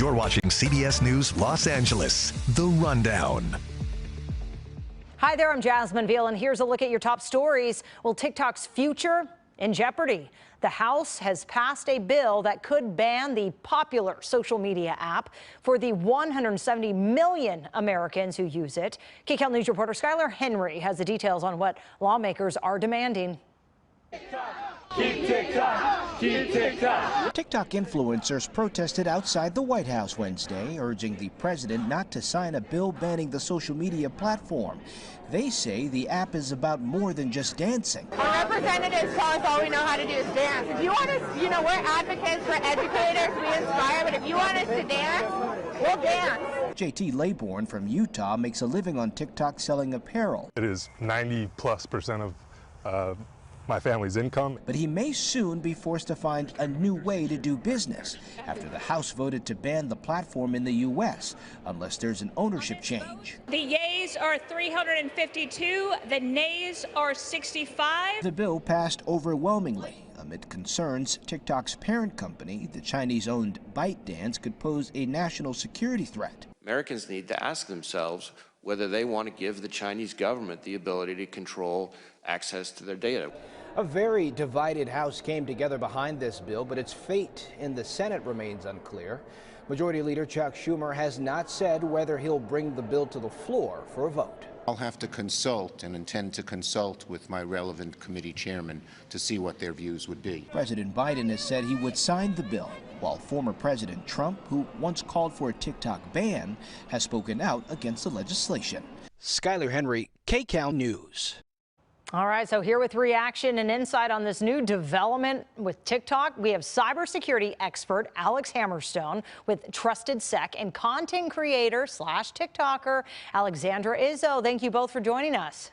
You're watching CBS News Los Angeles, The Rundown. Hi there, I'm Jasmine Veal, and here's a look at your top stories. Well, TikTok's future in jeopardy. The House has passed a bill that could ban the popular social media app for the 170 million Americans who use it. KCAL News reporter Skylar Henry has the details on what lawmakers are demanding. Keep TikTok! Keep TikTok! TikTok influencers protested outside the White House Wednesday, urging the president not to sign a bill banning the social media platform. They say the app is about more than just dancing. Our representatives tell us all we know how to do is dance. If you want us, we're advocates, we're educators, we inspire, but if you want us to dance, we'll dance. JT Laybourne from Utah makes a living on TikTok selling apparel. It is 90+% of my family's income. But he may soon be forced to find a new way to do business after the House voted to ban the platform in the U.S. unless there's an ownership change. The yeas are 352, the nays are 65. The bill passed overwhelmingly amid concerns TikTok's parent company, the Chinese-owned ByteDance, could pose a national security threat. Americans need to ask themselves whether they want to give the Chinese government the ability to control access to their data. A very divided House came together behind this bill, but its fate in the Senate remains unclear. Majority Leader Chuck Schumer has not said whether he'll bring the bill to the floor for a vote. I'll have to consult and intend to consult with my relevant committee chairman to see what their views would be. President Biden has said he would sign the bill, while former President Trump, who once called for a TikTok ban, has spoken out against the legislation. Skylar Henry, KCAL News. All right, so here with reaction and insight on this new development with TikTok, we have cybersecurity expert Alex Hammerstone with Trusted Sec and content creator / TikToker Alexandra Izzo. Thank you both for joining us.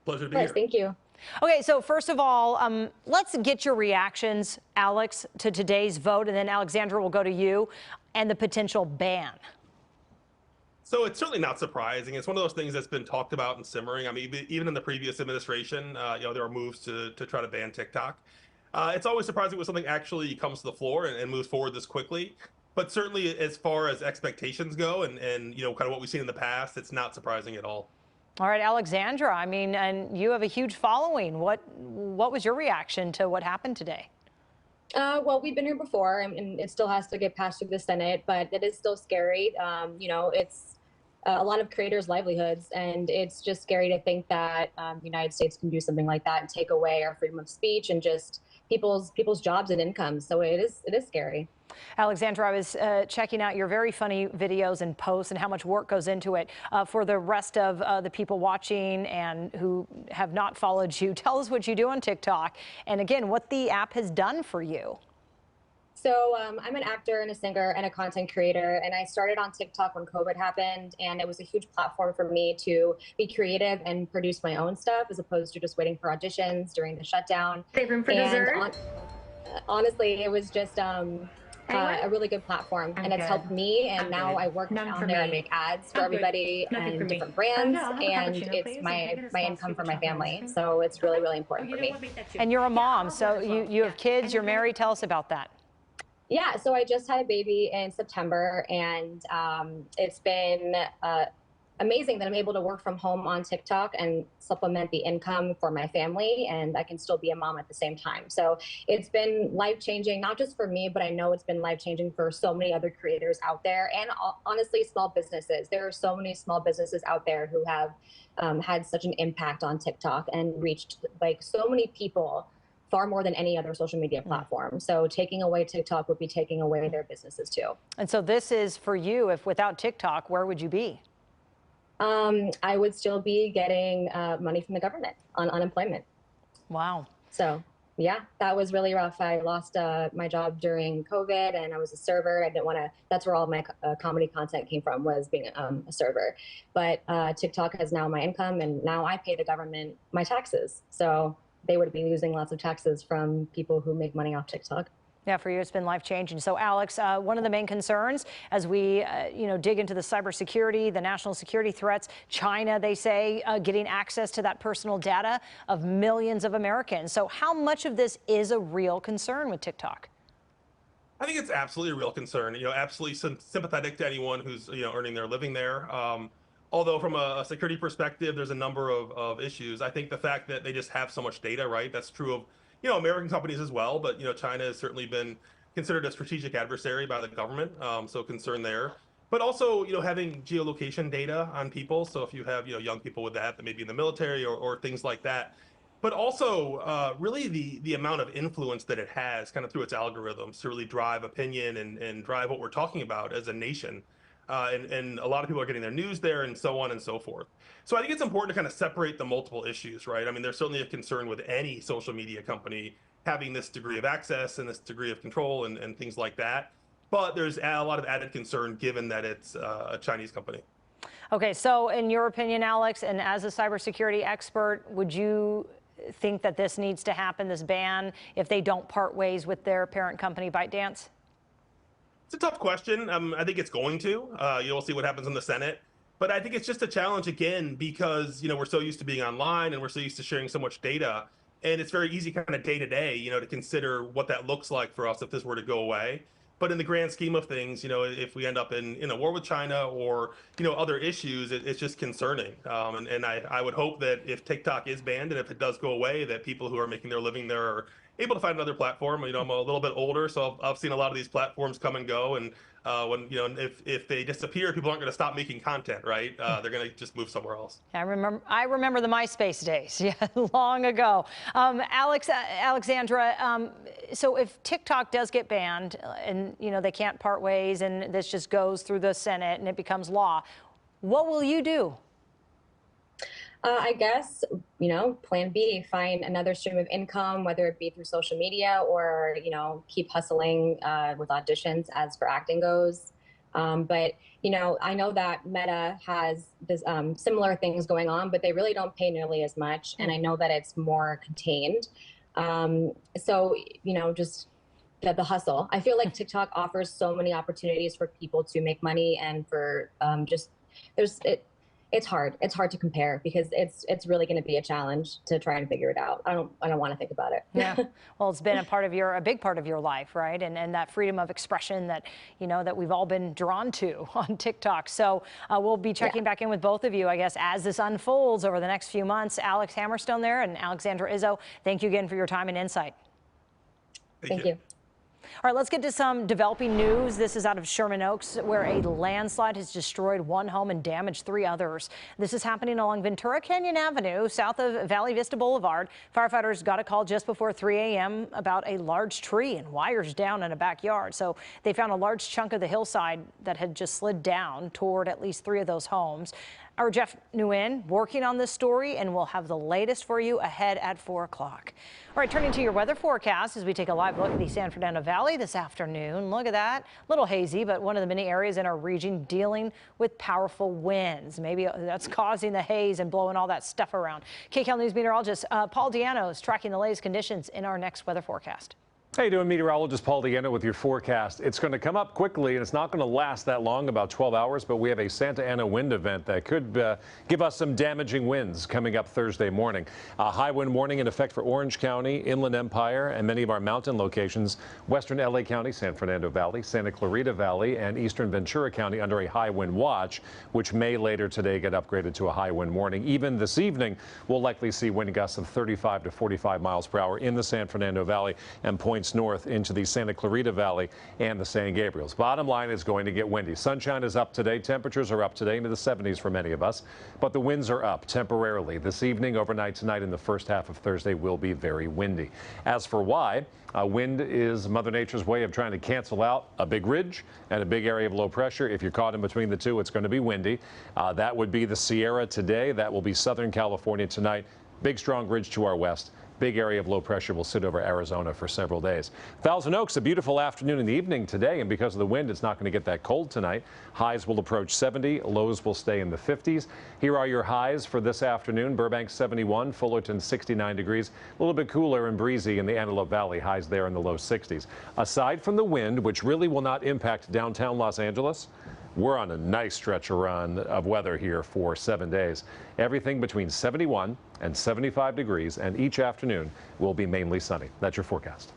Pleasure to be here. Thank you. Okay, so first of all, let's get your reactions, Alex, to today's vote, and then Alexandra will go to you and the potential ban. So it's certainly not surprising. It's one of those things that's been talked about and simmering. I mean, even in the previous administration, there were moves to try to ban TikTok. It's always surprising when something actually comes to the floor and moves forward this quickly. But certainly as far as expectations go and kind of what we've seen in the past, it's not surprising at all. All right, Alexandra, I mean, and you have a huge following. What was your reaction to what happened today? Well, we've been here before, and it still has to get passed through the Senate, but it is still scary. It's a lot of creators' livelihoods, and it's just scary to think that the United States can do something like that and take away our freedom of speech and just people's jobs and incomes. So it is scary. Alexandra, I was checking out your very funny videos and posts and how much work goes into it. For the rest of the people watching and who have not followed you, tell us what you do on TikTok and again, what the app has done for you. So I'm an actor and a singer and a content creator, and I started on TikTok when COVID happened, and it was a huge platform for me to be creative and produce my own stuff as opposed to just waiting for auditions during the shutdown. Save room for dessert? Honestly, it was just a really good platform, and it's helped me, and now I work on there and make ads for everybody and different brands, and it's my income for my family, so it's really, really important for me. And you're a mom, so you have kids, you're married. Tell us about that. Yeah, so I just had a baby in September, and it's been amazing that I'm able to work from home on TikTok and supplement the income for my family, and I can still be a mom at the same time. So it's been life-changing, not just for me, but I know it's been life-changing for so many other creators out there, and honestly, small businesses. There are so many small businesses out there who have had such an impact on TikTok and reached like so many people, far more than any other social media platform. So taking away TikTok would be taking away their businesses too. And so this is for you. If without TikTok, where would you be? I would still be getting money from the government on unemployment. Wow. So yeah, that was really rough. I lost my job during COVID, and I was a server. I didn't want to, that's where all my comedy content came from, was being a server. But TikTok has now my income, and now I pay the government my taxes. So they would be losing lots of taxes from people who make money off TikTok. Yeah, for you, it's been life-changing. So, Alex, one of the main concerns as we, dig into the cybersecurity, the national security threats, China, they say, getting access to that personal data of millions of Americans. So how much of this is a real concern with TikTok? I think it's absolutely a real concern. Absolutely sympathetic to anyone who's earning their living there. Although from a security perspective, there's a number of issues. I think the fact that they just have so much data, right? That's true of American companies as well. But China has certainly been considered a strategic adversary by the government, so concern there. But also having geolocation data on people. So if you have young people with that may be in the military or things like that. But also, really the amount of influence that it has kind of through its algorithms to really drive opinion and drive what we're talking about as a nation. And a lot of people are getting their news there and so on and so forth. So I think it's important to kind of separate the multiple issues, right? I mean, there's certainly a concern with any social media company having this degree of access and this degree of control and things like that. But there's a lot of added concern given that it's a Chinese company. Okay, so in your opinion, Alex, and as a cybersecurity expert, would you think that this needs to happen, this ban, if they don't part ways with their parent company, ByteDance? It's a tough question. I think it's going to. You'll see what happens in the Senate. But I think it's just a challenge, again, because we're so used to being online and we're so used to sharing so much data. And it's very easy kind of day to day, to consider what that looks like for us if this were to go away. But in the grand scheme of things, if we end up in a war with China or, other issues, it's just concerning. And I would hope that if TikTok is banned and if it does go away, that people who are making their living there are able to find another platform. I'm a little bit older, so I've seen a lot of these platforms come and go. And when if they disappear, people aren't going to stop making content, right? They're going to just move somewhere else. I remember the MySpace days, yeah, long ago. Alexandra, so if TikTok does get banned, and they can't part ways, and this just goes through the Senate and it becomes law, what will you do? I guess, plan B, find another stream of income, whether it be through social media or, keep hustling with auditions as for acting goes. But, I know that Meta has this, similar things going on, but they really don't pay nearly as much. And I know that it's more contained. So, just the hustle. I feel like TikTok offers so many opportunities for people to make money and for it's hard. It's hard to compare because it's really going to be a challenge to try and figure it out. I don't want to think about it. Yeah. Well, it's been a big part of your life, right? And that freedom of expression that, that we've all been drawn to on TikTok. So we'll be checking back in with both of you, I guess, as this unfolds over the next few months. Alex Hammerstone there and Alexandra Izzo, thank you again for your time and insight. Thank you. All right, let's get to some developing news. This is out of Sherman Oaks, where a landslide has destroyed one home and damaged 3 others. This is happening along Ventura Canyon Avenue, south of Valley Vista Boulevard. Firefighters got a call just before 3 a.m. about a large tree and wires down in a backyard. So they found a large chunk of the hillside that had just slid down toward at least 3 of those homes. Our Jeff Nguyen working on this story, and we'll have the latest for you ahead at 4 o'clock. All right, turning to your weather forecast as we take a live look at the San Fernando Valley this afternoon. Look at that. A little hazy, but one of the many areas in our region dealing with powerful winds. Maybe that's causing the haze and blowing all that stuff around. KCAL News meteorologist Paul Diano is tracking the latest conditions in our next weather forecast. How you doing, meteorologist Paul Diana with your forecast. It's going to come up quickly, and it's not going to last that long, about 12 hours, but we have a Santa Ana wind event that could give us some damaging winds coming up Thursday morning. A high wind warning in effect for Orange County, Inland Empire, and many of our mountain locations. Western LA County, San Fernando Valley, Santa Clarita Valley, and eastern Ventura County under a high wind watch, which may later today get upgraded to a high wind warning. Even this evening, we'll likely see wind gusts of 35 to 45 miles per hour in the San Fernando Valley and points north into the Santa Clarita Valley and the San Gabriels. Bottom line is going to get windy. Sunshine is up today. Temperatures are up today into the 70s for many of us, but the winds are up temporarily. This evening, overnight tonight, and the first half of Thursday will be very windy. As for why, wind is Mother Nature's way of trying to cancel out a big ridge and a big area of low pressure. If you're caught in between the two, it's going to be windy. That would be the Sierra today. That will be Southern California tonight. Big strong ridge to our west. Big area of low pressure will sit over Arizona for several days. Thousand Oaks, a beautiful afternoon and evening today, and because of the wind, it's not going to get that cold tonight. Highs will approach 70, lows will stay in the 50s. Here are your highs for this afternoon. Burbank 71, Fullerton 69 degrees, a little bit cooler and breezy in the Antelope Valley, highs there in the low 60s. Aside from the wind, which really will not impact downtown Los Angeles, we're on a nice stretch of weather here for 7 days. Everything between 71 and 75 degrees, and each afternoon will be mainly sunny. That's your forecast.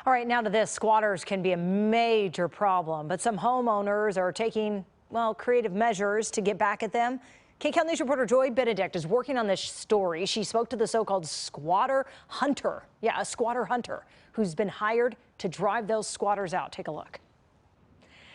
All right, now to this. Squatters can be a major problem, but some homeowners are taking, well, creative measures to get back at them. KCAL News reporter Joy Benedict is working on this story. She spoke to the so-called squatter hunter. Yeah, a squatter hunter who's been hired to drive those squatters out. Take a look.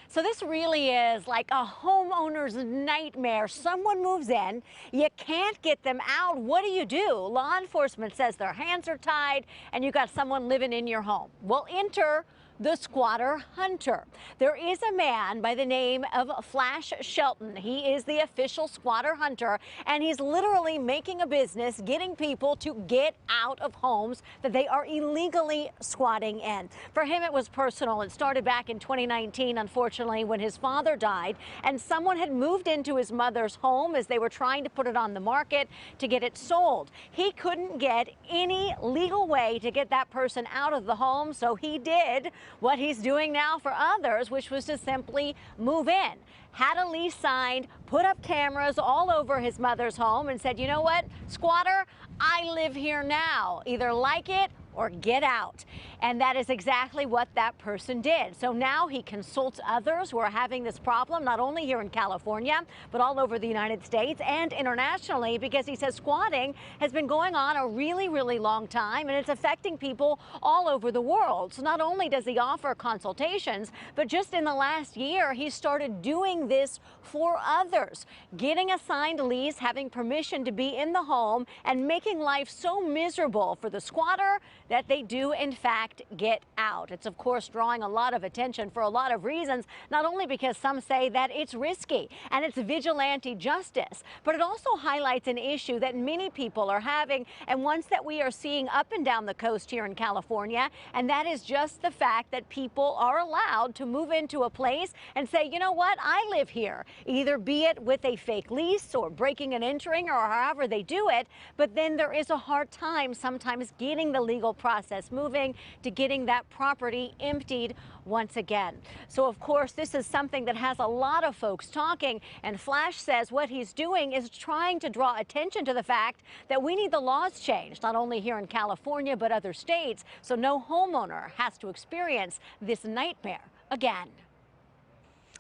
So this really is like a homeowner's nightmare. Someone moves in, you can't get them out. What do? Law enforcement says their hands are tied and you got someone living in your home. Well, enter the squatter hunter. There is a man by the name of Flash Shelton. He is the official squatter hunter, and he's literally making a business getting people to get out of homes that they are illegally squatting in. For him, it was personal. It started back in 2019, unfortunately, when his father died, and someone had moved into his mother's home as they were trying to put it on the market to get it sold. He couldn't get any legal way to get that person out of the home, so he did what he's doing now for others, which was to simply move in. Had a lease signed, put up cameras all over his mother's home and said, you know what, squatter, I live here now. Either like it or get out. And that is exactly what that person did. So now he consults others who are having this problem, not only here in California, but all over the United States and internationally, because he says squatting has been going on a really, really long time, and it's affecting people all over the world. So not only does he offer consultations, but just in the last year, he started doing this for others, getting a signed lease, having permission to be in the home, and making life so miserable for the squatter that they do, in fact, get out. It's, of course, drawing a lot of attention for a lot of reasons, not only because some say that it's risky and it's vigilante justice, but it also highlights an issue that many people are having and ones that we are seeing up and down the coast here in California, and that is just the fact that people are allowed to move into a place and say, you know what, I live here, either be it with a fake lease or breaking and entering or however they do it, but then there is a hard time sometimes getting the legal process moving to getting that property emptied once again. So of course this is something that has a lot of folks talking, and Flash says what he's doing is trying to draw attention to the fact that we need the laws changed, not only here in California but other states, so no homeowner has to experience this nightmare again.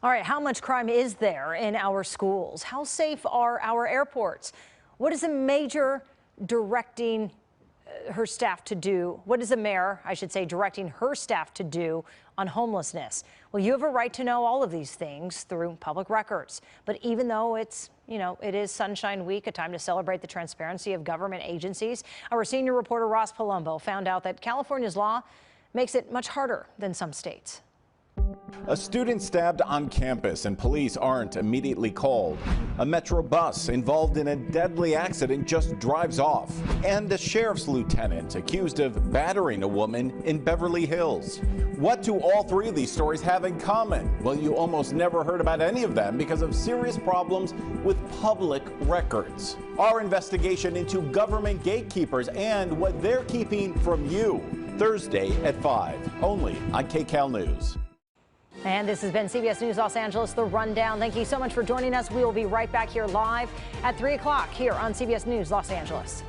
All right, how much crime is there in our schools? How safe are our airports? What is the mayor directing her staff to do? What is the mayor, I should say, directing her staff to do on homelessness? Well, you have a right to know all of these things through public records. But even though it's, it is Sunshine Week, a time to celebrate the transparency of government agencies, our senior reporter Ross Palumbo found out that California's law makes it much harder than some states. A student stabbed on campus and police aren't immediately called. A Metro bus involved in a deadly accident just drives off. And a sheriff's lieutenant accused of battering a woman in Beverly Hills. What do all three of these stories have in common? Well, you almost never heard about any of them because of serious problems with public records. Our investigation into government gatekeepers and what they're keeping from you. Thursday at 5, only on KCAL News. And this has been CBS News Los Angeles, The Rundown. Thank you so much for joining us. We will be right back here live at 3 o'clock here on CBS News Los Angeles.